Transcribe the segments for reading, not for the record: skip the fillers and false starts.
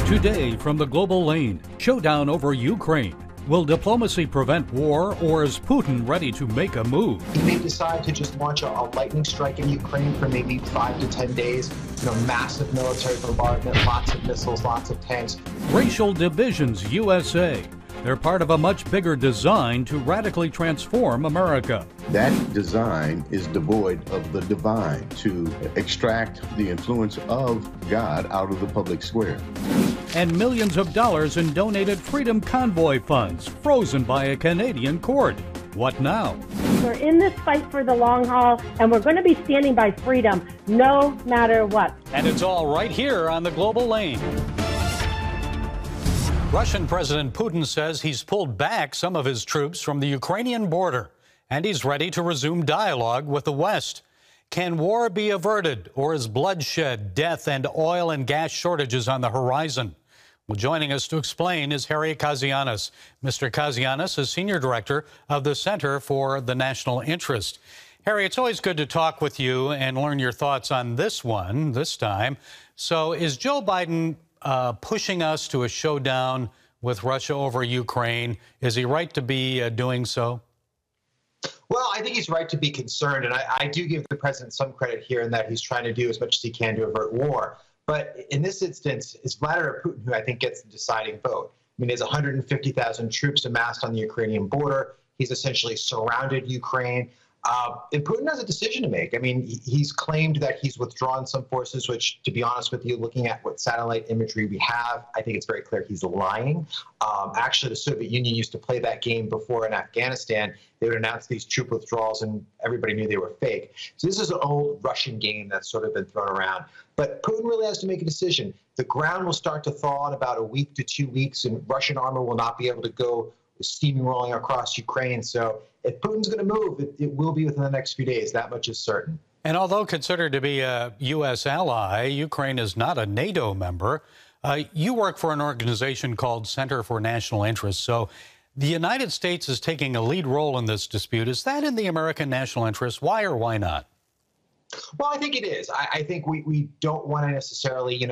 Today from the global lane, showdown over Ukraine. Will diplomacy prevent war, or is Putin ready to make a move? He may decide to just launch a lightning strike in Ukraine for maybe 5 to 10 days. Massive military bombardment, lots of missiles, lots of tanks. Racial divisions USA. They're part of a much bigger design to radically transform America. That design is devoid of the divine, to extract the influence of God out of the public square. And millions of dollars in donated Freedom Convoy funds frozen by a Canadian court. What now? We're in this fight for the long haul, and we're going to be standing by freedom no matter what. And it's all right here on the global lane. Russian President Putin says he's pulled back some of his troops from the Ukrainian border, and he's ready to resume dialogue with the West. Can war be averted, or is bloodshed, death, and oil and gas shortages on the horizon? Well, joining us to explain is Harry Kazianis. Mr. Kazianis is Senior Director of the Center for the National Interest. Harry, it's always good to talk with you and learn your thoughts on this time. So is Joe Biden pushing us to a showdown with Russia over Ukraine? Is he right to be doing so? Well, I think he's right to be concerned, and I do give the president some credit here in that he's trying to do as much as he can to avert war. But in this instance, it's Vladimir Putin who I think gets the deciding vote. I mean, there's 150,000 troops amassed on the Ukrainian border. He's essentially surrounded Ukraine. And Putin has a decision to make. I mean, he's claimed that he's withdrawn some forces, which, to be honest with you, looking at what satellite imagery we have, I think it's very clear he's lying. Actually, the Soviet Union used to play that game before in Afghanistan. They would announce these troop withdrawals, and everybody knew they were fake. So this is an old Russian game that's sort of been thrown around. But Putin really has to make a decision. The ground will start to thaw in about a week to 2 weeks, and Russian armor will not be able to go steaming rolling across Ukraine. So if Putin's going to move, it will be within the next few days. That much is certain. And although considered to be a U.S. ally, Ukraine is not a NATO member. You work for an organization called Center for National Interest. So the United States is taking a lead role in this dispute. Is that in the American national interest? Why or why not? Well, I think it is. I think we don't want to necessarily,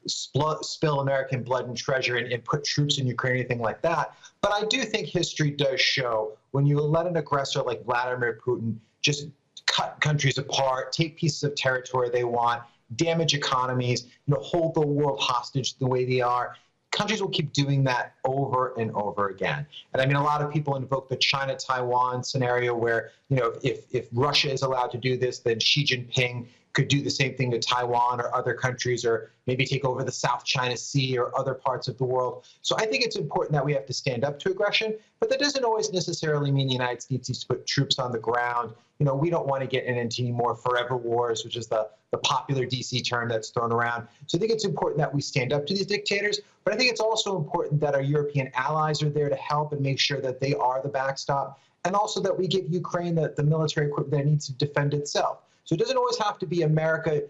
spill American blood and treasure and put troops in Ukraine or anything like that. But I do think history does show when you let an aggressor like Vladimir Putin just cut countries apart, take pieces of territory they want, damage economies, hold the world hostage the way they are, countries will keep doing that over and over again. And I mean, a lot of people invoke the China-Taiwan scenario where, if Russia is allowed to do this, then Xi Jinping could do the same thing to Taiwan or other countries, or maybe take over the South China Sea or other parts of the world. So I think it's important that we have to stand up to aggression, but that doesn't always necessarily mean the United States needs to put troops on the ground. We don't want to get into any more forever wars, which is the popular DC term that's thrown around. So I think it's important that we stand up to these dictators, but I think it's also important that our European allies are there to help and make sure that they are the backstop, and also that we give Ukraine the military equipment that it needs to defend itself. So it doesn't always have to be America,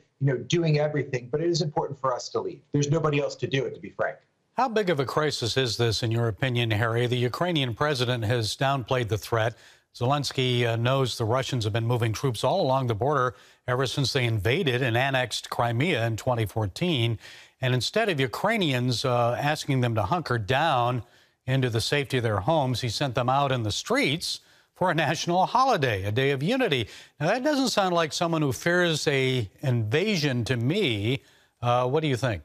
doing everything, but it is important for us to lead. There's nobody else to do it, to be frank. How big of a crisis is this, in your opinion, Harry? The Ukrainian president has downplayed the threat. Zelensky knows the Russians have been moving troops all along the border ever since they invaded and annexed Crimea in 2014. And instead of Ukrainians asking them to hunker down into the safety of their homes, he sent them out in the streets for a national holiday, a day of unity. Now, that doesn't sound like someone who fears an invasion to me. What do you think?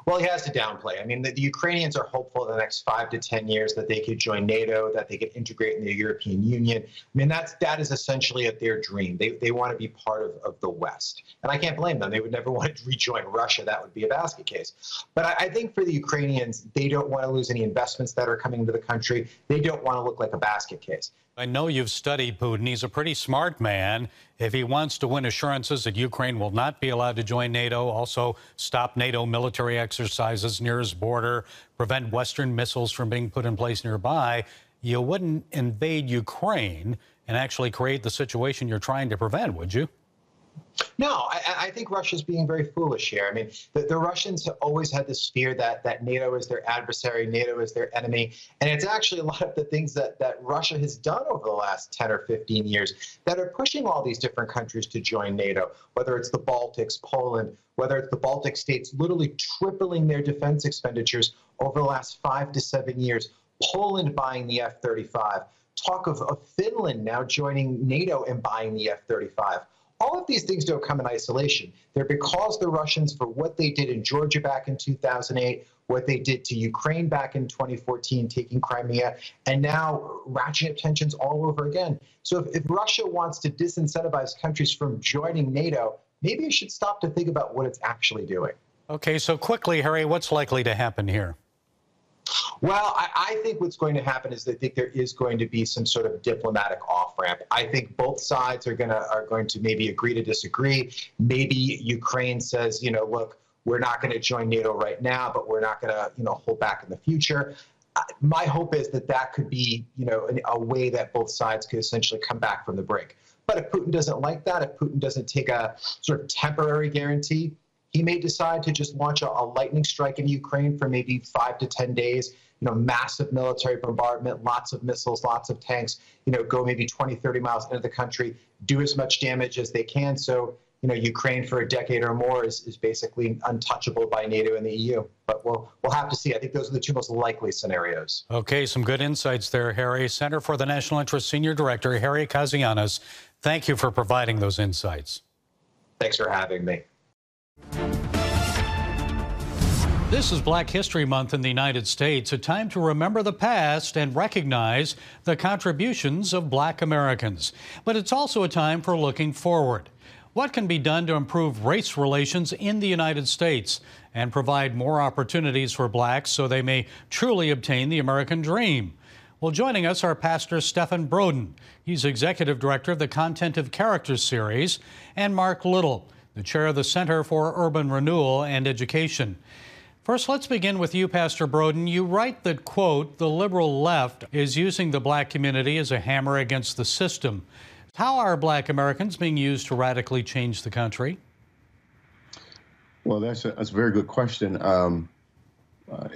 Well, he has to downplay. I mean, the Ukrainians are hopeful in the next 5 to 10 years that they could join NATO, that they could integrate in the European Union. I mean, that is essentially their dream. They want to be part of the West. And I can't blame them. They would never want to rejoin Russia. That would be a basket case. But I think for the Ukrainians, they don't want to lose any investments that are coming into the country. They don't want to look like a basket case. I know you've studied Putin. He's a pretty smart man. If he wants to win assurances that Ukraine will not be allowed to join NATO, also stop NATO military exercises near his border, prevent Western missiles from being put in place nearby, you wouldn't invade Ukraine and actually create the situation you're trying to prevent, would you? No, I think Russia's being very foolish here. I mean, the Russians have always had this fear that NATO is their adversary, NATO is their enemy. And it's actually a lot of the things that Russia has done over the last 10 or 15 years that are pushing all these different countries to join NATO, whether it's the Baltics, Poland, whether it's the Baltic states literally tripling their defense expenditures over the last 5 to 7 years, Poland buying the F-35, talk of Finland now joining NATO and buying the F-35. All of these things don't come in isolation. They're because the Russians, for what they did in Georgia back in 2008, what they did to Ukraine back in 2014, taking Crimea, and now ratcheting up tensions all over again. So if Russia wants to disincentivize countries from joining NATO, maybe it should stop to think about what it's actually doing. Okay, so quickly, Harry, what's likely to happen here? Well, I think what's going to happen is I think there is going to be some sort of diplomatic off-ramp. I think both sides are going to maybe agree to disagree. Maybe Ukraine says, look, we're not going to join NATO right now, but we're not going to, hold back in the future. My hope is that could be, a way that both sides could essentially come back from the brink. But if Putin doesn't like that, if Putin doesn't take a sort of temporary guarantee, he may decide to just launch a lightning strike in Ukraine for maybe 5 to 10 days, massive military bombardment, lots of missiles, lots of tanks, go maybe 20, 30 miles into the country, do as much damage as they can. So, Ukraine for a decade or more is basically untouchable by NATO and the EU. But we'll have to see. I think those are the two most likely scenarios. Okay, some good insights there, Harry. Center for the National Interest Senior Director, Harry Kazianis, thank you for providing those insights. Thanks for having me. This is Black History Month in the United States, a time to remember the past and recognize the contributions of Black Americans. But it's also a time for looking forward. What can be done to improve race relations in the United States and provide more opportunities for blacks so they may truly obtain the American dream? Well, joining us are Pastor Stephen Broden. He's Executive Director of the Content of Character series, and Mark Little, the chair of the Center for Urban Renewal and Education. First, let's begin with you, Pastor Broden. You write that, quote, the liberal left is using the black community as a hammer against the system. How are Black Americans being used to radically change the country? Well, that's a very good question.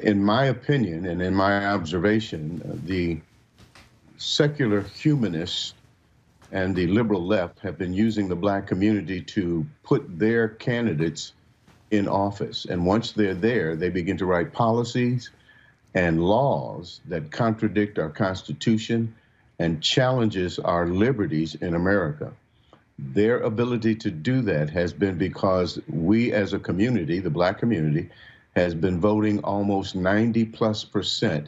In my opinion and in my observation, the secular humanists and the liberal left have been using the black community to put their candidates in office. And once they're there, they begin to write policies and laws that contradict our Constitution and challenges our liberties in America. Their ability to do that has been because we as a community, the black community, has been voting almost 90+%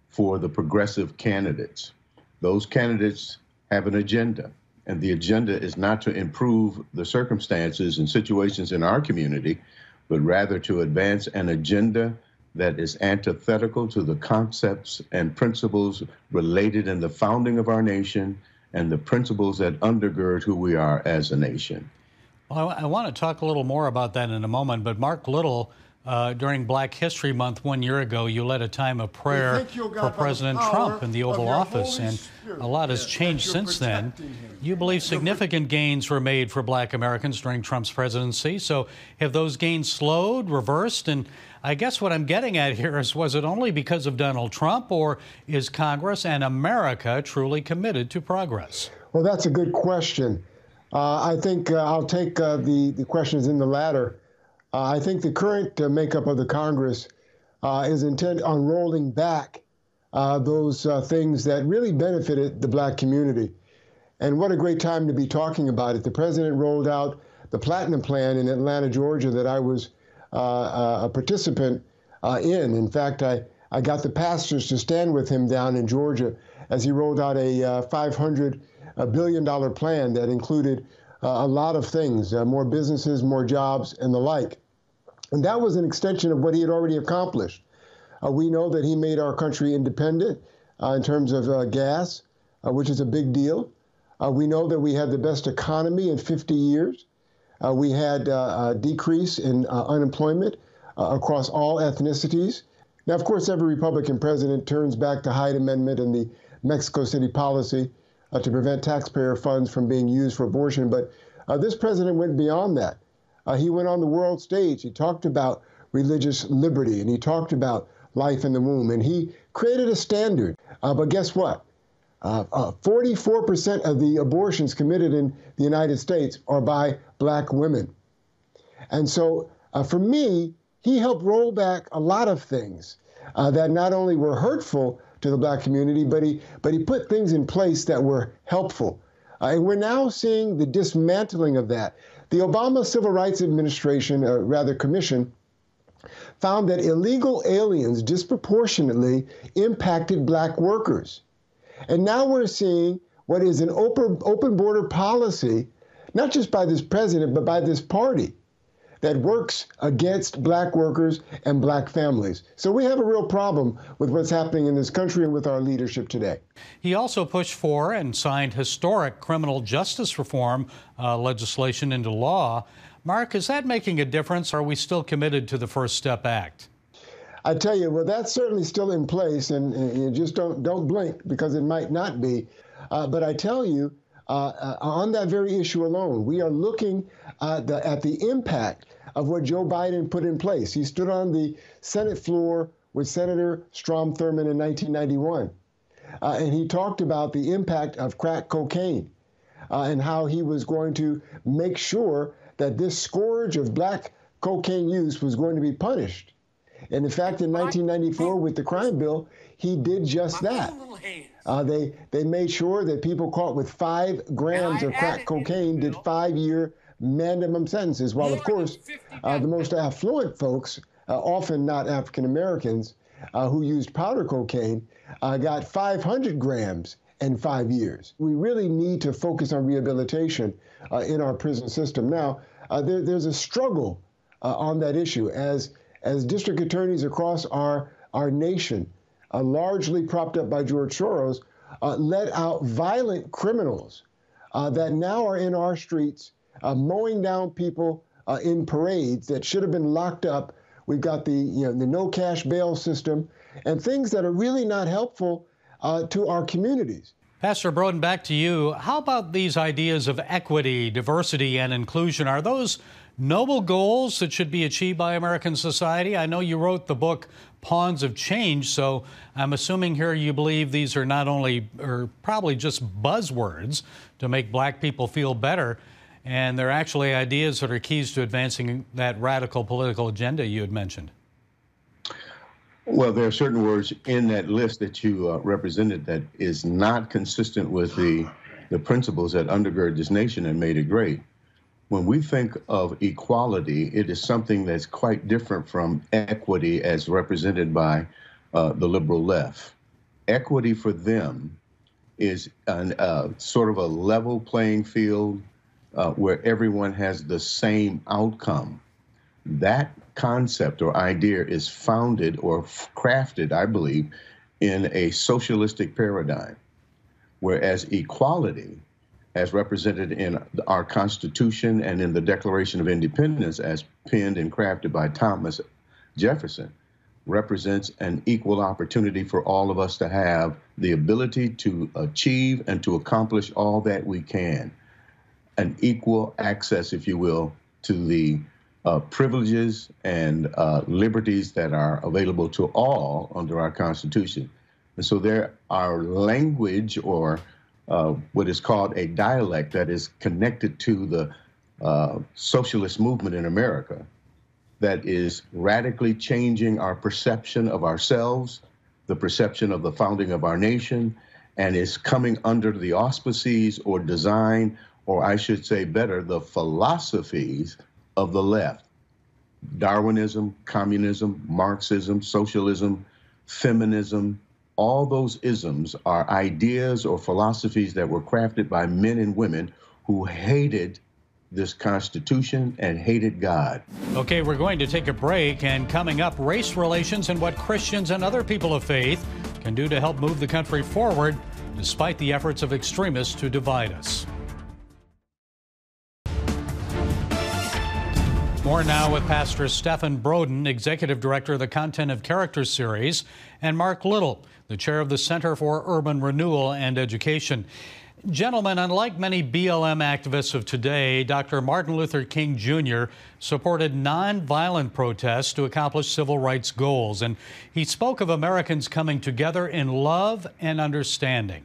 for the progressive candidates. Those candidates have an agenda, and the agenda is not to improve the circumstances and situations in our community, but rather to advance an agenda that is antithetical to the concepts and principles related in the founding of our nation and the principles that undergird who we are as a nation. Well, I want to talk a little more about that in a moment, but Mark Little, during Black History Month 1 year ago, you led a time of prayer for President Trump in the Oval Office, and a lot has changed since then. You believe significant gains were made for Black Americans during Trump's presidency. So have those gains slowed, reversed? And I guess what I'm getting at here is, was it only because of Donald Trump, or is Congress and America truly committed to progress? Well, that's a good question. I think I'll take the questions in the latter. I think the current makeup of the Congress is intent on rolling back those things that really benefited the black community. And what a great time to be talking about it. The president rolled out the Platinum Plan in Atlanta, Georgia, that I was a participant in. In fact, I got the pastors to stand with him down in Georgia as he rolled out a $500 billion plan that included a lot of things, more businesses, more jobs, and the like. And that was an extension of what he had already accomplished. We know that he made our country independent in terms of gas, which is a big deal. We know that we had the best economy in 50 years. We had a decrease in unemployment across all ethnicities. Now, of course, every Republican president turns back the Hyde Amendment and the Mexico City policy to prevent taxpayer funds from being used for abortion. But This president went beyond that. He went on the world stage. He talked about religious liberty, and he talked about life in the womb, and he created a standard. But guess what? 44% of the abortions committed in the United States are by black women. And so for me, he helped roll back a lot of things that not only were hurtful to the black community, but he put things in place that were helpful. And we're now seeing the dismantling of that. The Obama Civil Rights Administration, Commission, found that illegal aliens disproportionately impacted black workers. And now we're seeing what is an open border policy, not just by this president, but by this party, that works against black workers and black families. So we have a real problem with what's happening in this country and with our leadership today. He also pushed for and signed historic criminal justice reform legislation into law. Mark, is that making a difference? Or are we still committed to the First Step Act? I tell you, well, that's certainly still in place, and you just don't blink because it might not be. But I tell you, on that very issue alone, we are looking at the impact of what Joe Biden put in place. He stood on the Senate floor with Senator Strom Thurmond in 1991, and he talked about the impact of crack cocaine and how he was going to make sure that this scourge of black cocaine use was going to be punished. And in fact, in 1994, with the crime bill, he did just that. They made sure that people caught with 5 grams of crack cocaine did 5-year minimum sentences, while, of course, the most affluent folks, often not African Americans, who used powder cocaine, got 500 grams and 5 years. We really need to focus on rehabilitation in our prison system. Now, there's a struggle on that issue as district attorneys across our nation, largely propped up by George Soros, let out violent criminals that now are in our streets, mowing down people in parades that should have been locked up. We've got the no cash bail system and things that are really not helpful to our communities. Pastor Broden, back to you. How about these ideas of equity, diversity, and inclusion? Are those noble goals that should be achieved by American society? I know you wrote the book Pawns of Change, so I'm assuming here you believe these are not only, or probably just buzzwords to make black people feel better, and they're actually ideas that are keys to advancing that radical political agenda you had mentioned. Well, there are certain words in that list that you represented that is not consistent with the principles that undergird this nation and made it great. When we think of equality, it is something that's quite different from equity as represented by the liberal left. Equity for them is sort of a level playing field where everyone has the same outcome. That concept or idea is founded or crafted, I believe, in a socialistic paradigm, whereas equality, as represented in our Constitution and in the Declaration of Independence as penned and crafted by Thomas Jefferson, represents an equal opportunity for all of us to have the ability to achieve and to accomplish all that we can. An equal access, if you will, to the privileges and liberties that are available to all under our Constitution. And so there are language or what is called a dialect that is connected to the socialist movement in America that is radically changing our perception of ourselves, the perception of the founding of our nation, and is coming under the auspices or design, or I should say better, the philosophies of the left. Darwinism, communism, Marxism, socialism, feminism, all those isms are ideas or philosophies that were crafted by men and women who hated this Constitution and hated God. Okay, we're going to take a break, and coming up, race relations and what Christians and other people of faith can do to help move the country forward despite the efforts of extremists to divide us. More now with Pastor Stephen Broden, Executive Director of the Content of Character series, and Mark Little, the Chair of the Center for Urban Renewal and Education. Gentlemen, unlike many BLM activists of today, Dr. Martin Luther King Jr. supported nonviolent protests to accomplish civil rights goals. And he spoke of Americans coming together in love and understanding.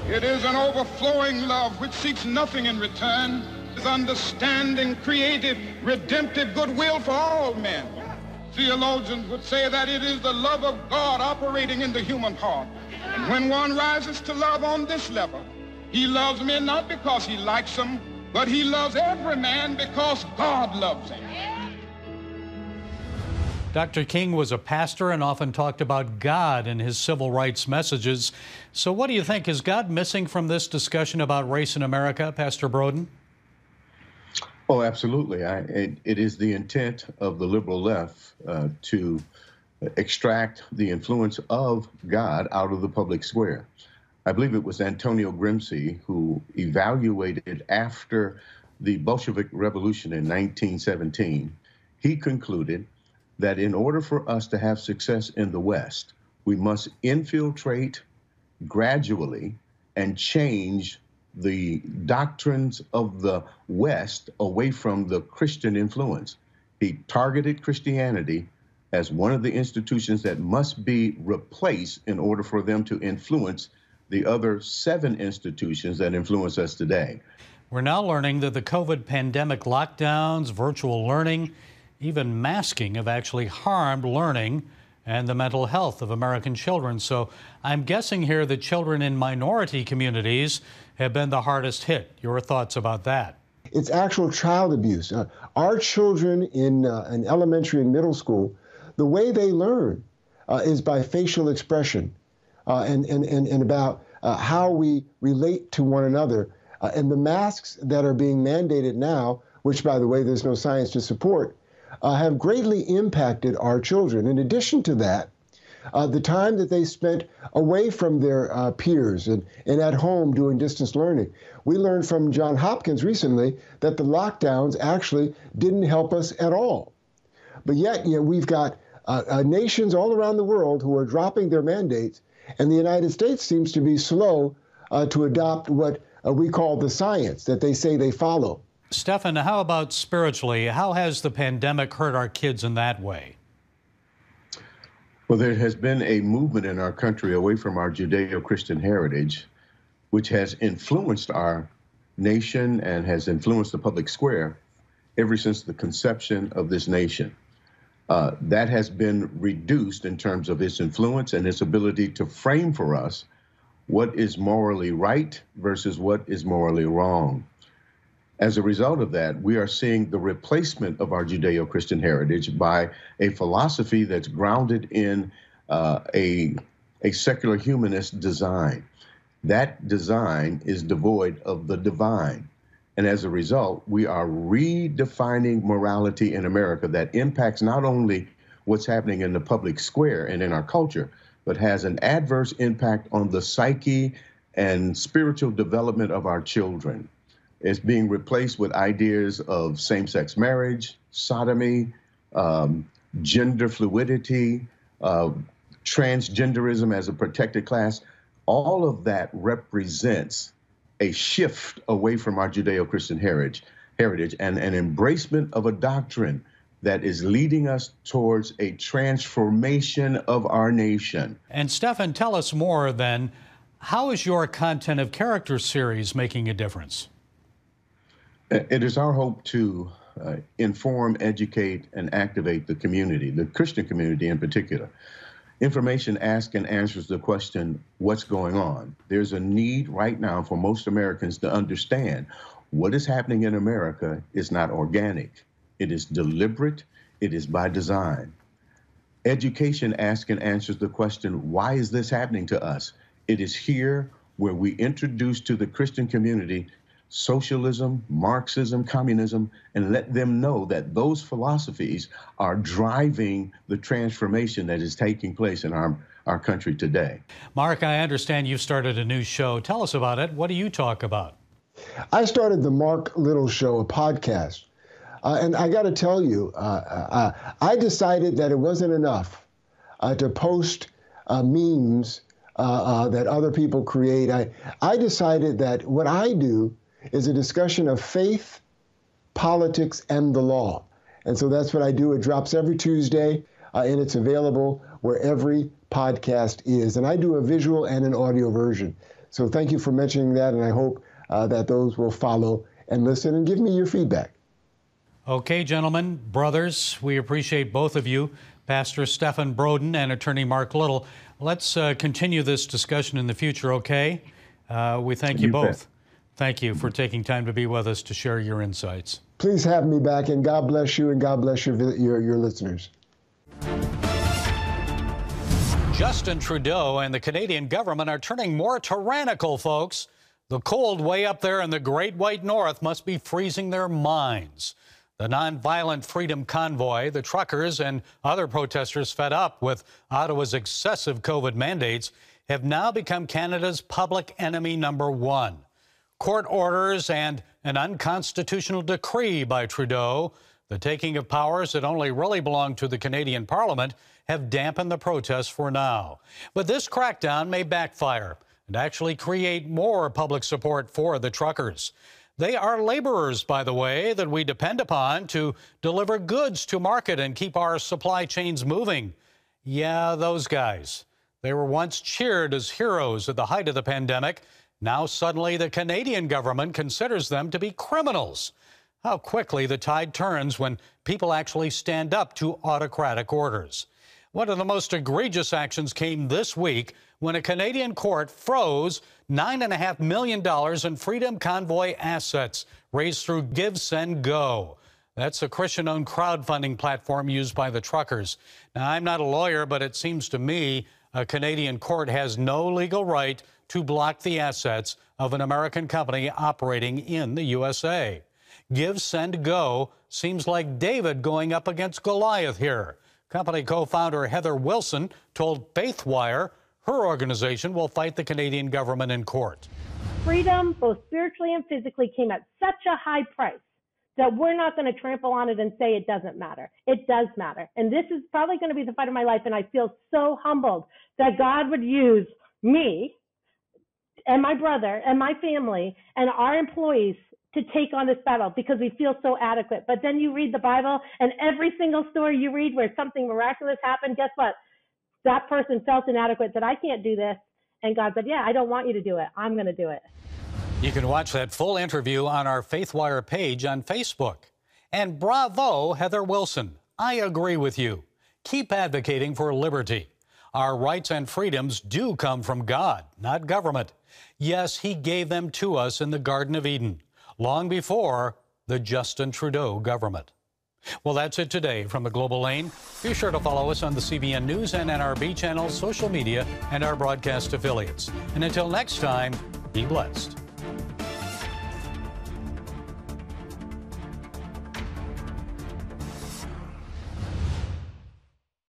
It is an overflowing love which seeks nothing in return. It's understanding, creative, redemptive goodwill for all men. Theologians would say that it is the love of God operating in the human heart. And when one rises to love on this level, he loves men not because he likes them, but he loves every man because God loves him. Dr. King was a pastor and often talked about God in his civil rights messages. So what do you think? Is God missing from this discussion about race in America, Pastor Broden? Oh, absolutely. It is the intent of the liberal left to extract the influence of God out of the public square. I believe it was Antonio Gramsci who evaluated after the Bolshevik Revolution in 1917. He concluded that in order for us to have success in the West, we must infiltrate gradually and change the doctrines of the West away from the Christian influence. He targeted Christianity as one of the institutions that must be replaced in order for them to influence the other 7 institutions that influence us today. We're now learning that the COVID pandemic lockdowns, virtual learning, even masking have actually harmed learning and the mental health of American children. So I'm guessing here that children in minority communities have been the hardest hit. Your thoughts about that? It's actual child abuse. Our children in elementary and middle school, the way they learn is by facial expression and about how we relate to one another. And the masks that are being mandated now, which, by the way, there's no science to support, have greatly impacted our children. In addition to that, the time that they spent away from their peers and at home doing distance learning. We learned from Johns Hopkins recently that the lockdowns actually didn't help us at all. But yet, we've got nations all around the world who are dropping their mandates, and the United States seems to be slow to adopt what we call the science that they say they follow. Stephan, how about spiritually? How has the pandemic hurt our kids in that way? Well, there has been a movement in our country away from our Judeo-Christian heritage, which has influenced our nation and has influenced the public square ever since the conception of this nation. That has been reduced in terms of its influence and its ability to frame for us what is morally right versus what is morally wrong. As a result of that, we are seeing the replacement of our Judeo-Christian heritage by a philosophy that's grounded in a secular humanist design. That design is devoid of the divine. And as a result, we are redefining morality in America that impacts not only what's happening in the public square and in our culture, but has an adverse impact on the psyche and spiritual development of our children. It's being replaced with ideas of same-sex marriage, sodomy, gender fluidity, transgenderism as a protected class. All of that represents a shift away from our Judeo-Christian heritage and an embracement of a doctrine that is leading us towards a transformation of our nation. And Stephan, tell us more then. How is your Content of Character series making a difference? It is our hope to inform, educate, and activate the community, the Christian community in particular. Information asks and answers the question, what's going on? There's a need right now for most Americans to understand what is happening in America is not organic. It is deliberate. It is by design. Education asks and answers the question, why is this happening to us? It is here where we introduce to the Christian community socialism, Marxism, communism, and let them know that those philosophies are driving the transformation that is taking place in our country today. Mark, I understand you've started a new show. Tell us about it. What do you talk about? I started the Mark Little Show, a podcast. And I got to tell you, I decided that it wasn't enough to post memes that other people create. I decided that what I do is a discussion of faith, politics, and the law. And so that's what I do. It drops every Tuesday, and it's available where every podcast is. And I do a visual and an audio version. So thank you for mentioning that, and I hope that those will follow and listen and give me your feedback. Okay, gentlemen, brothers, we appreciate both of you, Pastor Stephen Broden and Attorney Mark Little. Let's continue this discussion in the future, okay? We thank you both. Thank you for taking time to be with us to share your insights. Please have me back, and God bless you, and God bless your listeners. Justin Trudeau and the Canadian government are turning more tyrannical, folks. The cold way up there in the Great White North must be freezing their minds. The Nonviolent Freedom Convoy, the truckers, and other protesters fed up with Ottawa's excessive COVID mandates have now become Canada's public enemy #1. Court orders and an unconstitutional decree by Trudeau, the taking of powers that only really belong to the Canadian Parliament, have dampened the protests for now. But this crackdown may backfire and actually create more public support for the truckers. They are laborers, by the way, that we depend upon to deliver goods to market and keep our supply chains moving. Yeah, those guys. They were once cheered as heroes at the height of the pandemic. Now suddenly the Canadian government considers them to be criminals. How quickly the tide turns when people actually stand up to autocratic orders. One of the most egregious actions came this week when a Canadian court froze $9.5 million in Freedom Convoy assets raised through Give, Send, Go. That's a Christian-owned crowdfunding platform used by the truckers. Now, I'm not a lawyer, but it seems to me a Canadian court has no legal right to block the assets of an American company operating in the USA. Give, Send, Go seems like David going up against Goliath here. Company co-founder Heather Wilson told FaithWire her organization will fight the Canadian government in court. Freedom, both spiritually and physically, came at such a high price that we're not going to trample on it and say it doesn't matter. It does matter. And this is probably going to be the fight of my life. And I feel so humbled that God would use me and my brother and my family and our employees to take on this battle because we feel so adequate. But then you read the Bible, and every single story you read where something miraculous happened, guess what? That person felt inadequate, said, I can't do this. And God said, yeah, I don't want you to do it. I'm going to do it. You can watch that full interview on our FaithWire page on Facebook. And bravo, Heather Wilson. I agree with you. Keep advocating for liberty. Our rights and freedoms do come from God, not government. Yes, He gave them to us in the Garden of Eden, long before the Justin Trudeau government. Well, that's it today from the Global Lane. Be sure to follow us on the CBN News and NRB channels, social media, and our broadcast affiliates. And until next time, be blessed.